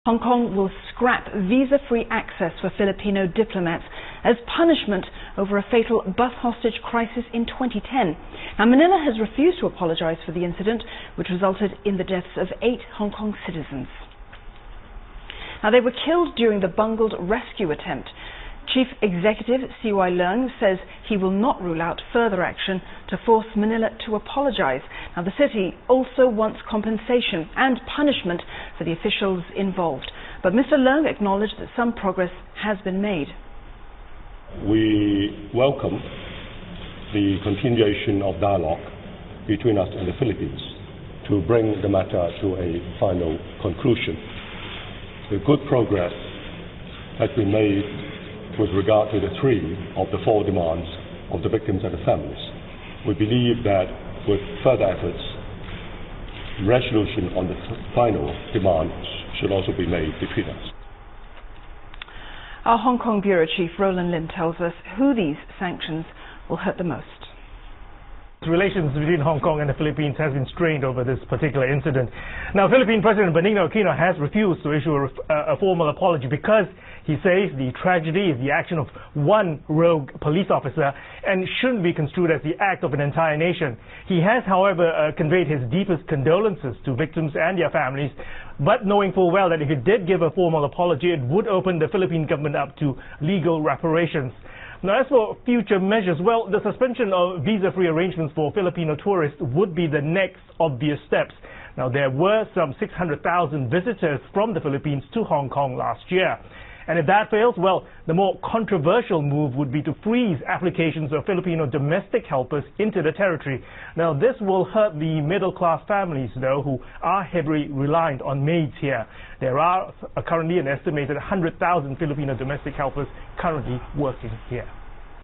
Hong Kong will scrap visa-free access for Filipino diplomats as punishment over a fatal bus hostage crisis in 2010. Now, Manila has refused to apologize for the incident, which resulted in the deaths of 8 Hong Kong citizens. Now, they were killed during the bungled rescue attempt. Chief Executive C.Y. Leung says he will not rule out further action to force Manila to apologize. Now, the city also wants compensation and punishment for the officials involved. But Mr. Leung acknowledged that some progress has been made. We welcome the continuation of dialogue between us and the Philippines to bring the matter to a final conclusion. The good progress has been made with regard to the 3 of the 4 demands of the victims and the families. We believe that with further efforts, resolution on the final demands should also be made between us. Our Hong Kong Bureau Chief Roland Lim tells us who these sanctions will hurt the most. Relations between Hong Kong and the Philippines has been strained over this particular incident. Now, Philippine President Benigno Aquino has refused to issue a formal apology because he says the tragedy is the action of one rogue police officer and shouldn't be construed as the act of an entire nation. He has, however, conveyed his deepest condolences to victims and their families, but knowing full well that if he did give a formal apology, it would open the Philippine government up to legal reparations. Now, as for future measures, well, the suspension of visa-free arrangements for Filipino tourists would be the next obvious steps. Now, there were some 600,000 visitors from the Philippines to Hong Kong last year. And if that fails, well, the more controversial move would be to freeze applications of Filipino domestic helpers into the territory. Now, this will hurt the middle-class families, though, who are heavily reliant on maids here. There are currently an estimated 100,000 Filipino domestic helpers currently working here.